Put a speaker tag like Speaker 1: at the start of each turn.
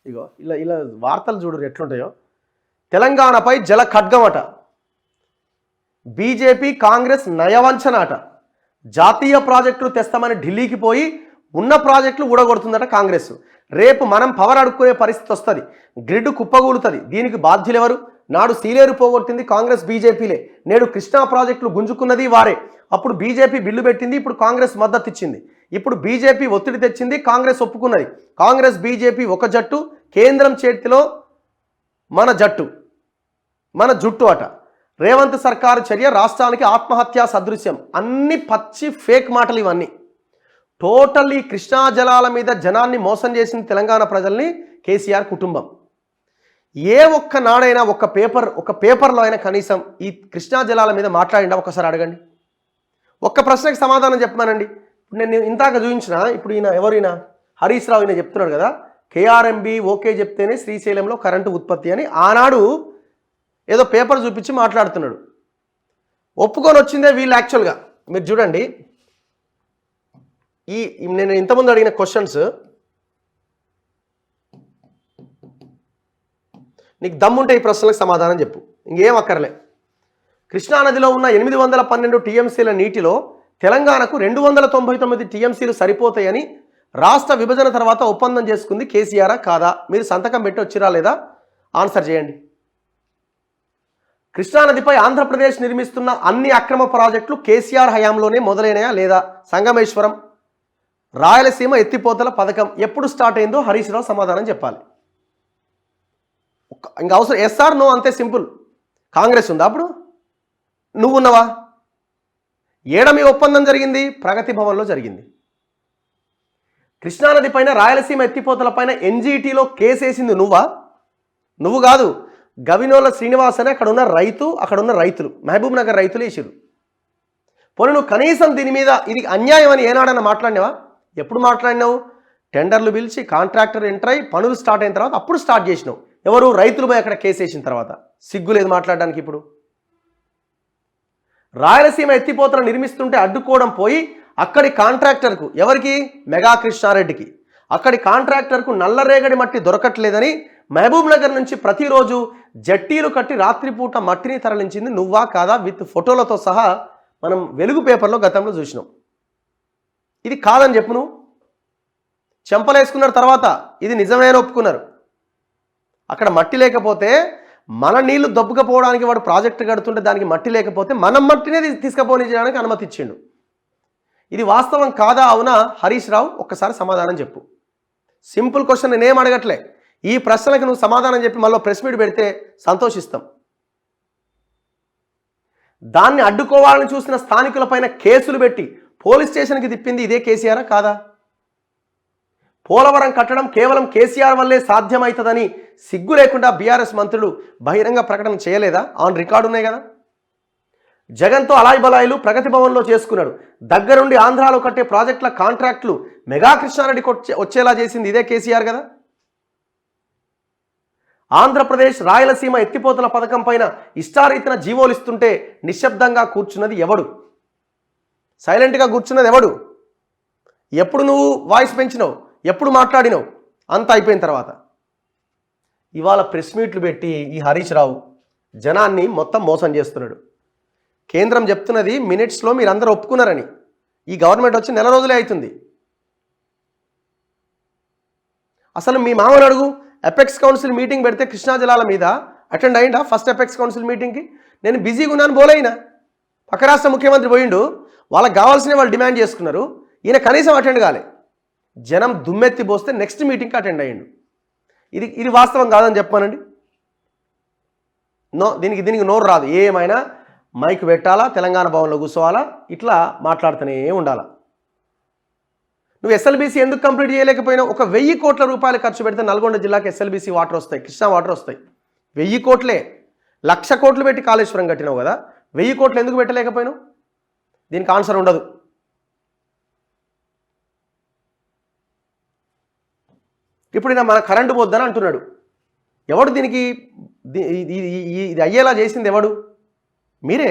Speaker 1: ఇగో ఇలా ఇలా వార్తలు చూడరు ఎట్లుంటాయో. తెలంగాణపై జల ఖడ్గమట, బీజేపీ కాంగ్రెస్ నయవంచన అట, జాతీయ ప్రాజెక్టులు తెస్తామని ఢిల్లీకి పోయి ఉన్న ప్రాజెక్టులు ఊడగొడుతుందట కాంగ్రెస్. రేపు మనం పవర్ అడుక్కునే పరిస్థితి వస్తుంది, గ్రిడ్ కుప్పగూలుతుంది. దీనికి బాధ్యులెవరు? నాడు సీలేరు పోగొట్టింది కాంగ్రెస్ బీజేపీలే, నేడు కృష్ణా ప్రాజెక్టులు గుంజుకున్నది వారే. అప్పుడు బీజేపీ బిల్లు పెట్టింది, ఇప్పుడు కాంగ్రెస్ మద్దతు ఇచ్చింది. ఇప్పుడు బీజేపీ ఒత్తిడి తెచ్చింది, కాంగ్రెస్ ఒప్పుకున్నది. కాంగ్రెస్ బీజేపీ ఒక జట్టు, కేంద్రం చేతిలో మన జుట్టు అట. రేవంత్ సర్కారు చర్య రాష్ట్రానికి ఆత్మహత్యా సదృశ్యం. అన్ని పచ్చి ఫేక్ మాటలు ఇవన్నీ. టోటల్లీ కృష్ణా జలాల మీద జనాన్ని మోసం చేసిన తెలంగాణ ప్రజల్ని కేసీఆర్ కుటుంబం. ఏ ఒక్క నాడైనా ఒక పేపర్లో అయినా కనీసం ఈ కృష్ణా జలాల మీద మాట్లాడిండా ఒకసారి అడగండి. ఒక్క ప్రశ్నకి సమాధానం చెప్పమానండి. నేను ఇంతాక చూపించిన, ఇప్పుడు ఎవరైనా హరీష్ రావు ఈయన చెప్తున్నాడు కదా, కేఆర్ఎంబి ఓకే చెప్తేనే శ్రీశైలంలో కరెంటు ఉత్పత్తి అని ఆనాడు ఏదో పేపర్ చూపించి మాట్లాడుతున్నాడు. ఒప్పుకొని వచ్చిందే వీళ్ళు. యాక్చువల్గా మీరు చూడండి, నేను ఇంతకుముందు అడిగిన క్వశ్చన్స్ నీకు దమ్ముంటే ఈ ప్రశ్నలకు సమాధానం చెప్పు, ఇంకేం అక్కర్లే. కృష్ణానదిలో ఉన్న 812 టీఎంసీల నీటిలో తెలంగాణకు 299 టీఎంసీలు సరిపోతాయని రాష్ట్ర విభజన తర్వాత ఒప్పందం చేసుకుంది కేసీఆర్ కాదా? మీరు సంతకం పెట్టి వచ్చిరా లేదా? ఆన్సర్ చేయండి. కృష్ణానదిపై ఆంధ్రప్రదేశ్ నిర్మిస్తున్న అన్ని అక్రమ ప్రాజెక్టులు కేసీఆర్ హయాంలోనే మొదలైనయా లేదా? సంగమేశ్వరం, రాయలసీమ ఎత్తిపోతల పథకం ఎప్పుడు స్టార్ట్ అయిందో హరీష్ రావు సమాధానం చెప్పాలి. ఇంకా అవసరం ఎస్ఆర్ నో, అంతే సింపుల్. కాంగ్రెస్ ఉందా అప్పుడు? నువ్వున్నావా? ఏడమి ఒప్పందం జరిగింది? ప్రగతి భవన్లో జరిగింది. కృష్ణానది పైన రాయలసీమ ఎత్తిపోతల పైన ఎన్జీటీలో కేసేసింది నువ్వు కాదు. గవినోల శ్రీనివాస్ అని అక్కడున్న రైతులు, మహబూబ్ నగర్ రైతులు వేసారు. పోనీ నువ్వు కనీసం దీని మీద ఇది అన్యాయం అని ఏనాడన్నా మాట్లాడినావా? ఎప్పుడు మాట్లాడినావు? టెండర్లు పిలిచి కాంట్రాక్టర్ ఎంటర్ అయ్యి పనులు స్టార్ట్ అయిన తర్వాత అప్పుడు స్టార్ట్ చేసినావు. ఎవరు? రైతులు పోయి అక్కడ కేసేసిన తర్వాత. సిగ్గు లేదు మాట్లాడడానికి. ఇప్పుడు రాయలసీమ ఎత్తిపోతలు నిర్మిస్తుంటే అడ్డుకోవడం పోయి అక్కడి కాంట్రాక్టర్కు, ఎవరికి? మెగా కృష్ణారెడ్డికి, అక్కడి కాంట్రాక్టర్కు నల్లరేగడి మట్టి దొరకట్లేదని మహబూబ్ నగర్ నుంచి ప్రతిరోజు జట్టీలు కట్టి రాత్రిపూట మట్టిని తరలించింది నువ్వా కాదా? విత్ ఫోటోలతో సహా మనం వెలుగు పేపర్లో గతంలో చూసినాం. ఇది కాదని చెప్పు. నువ్వు చెంపలేసుకున్నారు, తర్వాత ఇది నిజమేనా ఒప్పుకున్నారు. అక్కడ మట్టి లేకపోతే మన నీళ్లు దొబ్బకపోవడానికి వాడు ప్రాజెక్టు కడుతుంటే దానికి మట్టి లేకపోతే మనం మట్టినే తీసుకుపోని చేయడానికి అనుమతి ఇచ్చిండు. ఇది వాస్తవం కాదా? అవునా? హరీష్ రావు ఒక్కసారి సమాధానం చెప్పు. సింపుల్ క్వశ్చన్, నేనేం అడగట్లే. ఈ ప్రశ్నలకు నువ్వు సమాధానం చెప్పి మళ్ళీ ప్రెస్ మీట్ పెడితే సంతోషిస్తాం. దాన్ని అడ్డుకోవాలని చూసిన స్థానికులపైన కేసులు పెట్టి పోలీస్ స్టేషన్కి తిప్పింది ఇదే కేసీఆర్ కాదా? పోలవరం కట్టడం కేవలం కేసీఆర్ వల్లే సాధ్యమవుతుందని సిగ్గు లేకుండా బీఆర్ఎస్ మంత్రులు బహిరంగ ప్రకటన చేయలేదా? ఆన్ రికార్డు ఉన్నాయి కదా. జగన్తో అలాయ్ బలాయిలు ప్రగతి భవన్లో చేసుకున్నాడు. దగ్గరుండి ఆంధ్రాలో కట్టే ప్రాజెక్టుల కాంట్రాక్టులు మెగా కృష్ణారెడ్డికి వచ్చేలా చేసింది ఇదే కేసీఆర్ కదా. ఆంధ్రప్రదేశ్ రాయలసీమ ఎత్తిపోతల పథకం పైన ఇష్టారీతిన జీవోలు ఇస్తుంటే నిశ్శబ్దంగా కూర్చున్నది ఎవడు? సైలెంట్గా కూర్చున్నది ఎవడు? ఎప్పుడు నువ్వు వాయిస్ పెంచినావు? ఎప్పుడు మాట్లాడినావు? అంతా అయిపోయిన తర్వాత ఇవాళ ప్రెస్ మీట్లు పెట్టి ఈ హరీష్ రావు జనాన్ని మొత్తం మోసం చేస్తున్నాడు. కేంద్రం చెప్తున్నది మినిట్స్లో మీరందరూ ఒప్పుకున్నారని. ఈ గవర్నమెంట్ వచ్చి నెల రోజులే అవుతుంది. అసలు మీ మామని అడుగు, ఎపెక్స్ కౌన్సిల్ మీటింగ్ పెడితే కృష్ణా జలాల మీద అటెండ్ అయ్యిండా? ఫస్ట్ ఎపెక్స్ కౌన్సిల్ మీటింగ్కి నేను బిజీగా ఉన్నాను పోలేయినా. పక్క రాష్ట్ర ముఖ్యమంత్రి పోయిండు, వాళ్ళకి కావాల్సిన వాళ్ళు డిమాండ్ చేసుకున్నారు, ఈయన కనీసం అటెండ్ కాలే. జనం దుమ్మెత్తి పోస్తే నెక్స్ట్ మీటింగ్కి అటెండ్ అయ్యిండు. ఇది వాస్తవం కాదని చెప్పానండి. దీనికి నోరు రాదు. ఏమైనా మైక్ పెట్టాలా, తెలంగాణ భవన్లో కూర్చోవాలా, ఇట్లా మాట్లాడుతూనే ఉండాలా. నువ్వు ఎస్ఎల్బీసీ ఎందుకు కంప్లీట్ చేయలేకపోయినావు? 1000 కోట్ల రూపాయలు ఖర్చు పెడితే నల్గొండ జిల్లాకి ఎస్ఎల్బీసీ వాటర్ వస్తాయి, కృష్ణా వాటర్ వస్తాయి. 1000 కోట్లే, 1,00,000 కోట్లు పెట్టి కాళేశ్వరం కట్టినావు కదా, 1000 కోట్లు ఎందుకు పెట్టలేకపోయినావు? దీనికి ఆన్సర్ ఉండదు. ఇప్పుడు మన కరెంటు పోద్దని అంటున్నాడు. ఎవడు దీనికి ఇది అయ్యేలా చేసింది ఎవడు? మీరే.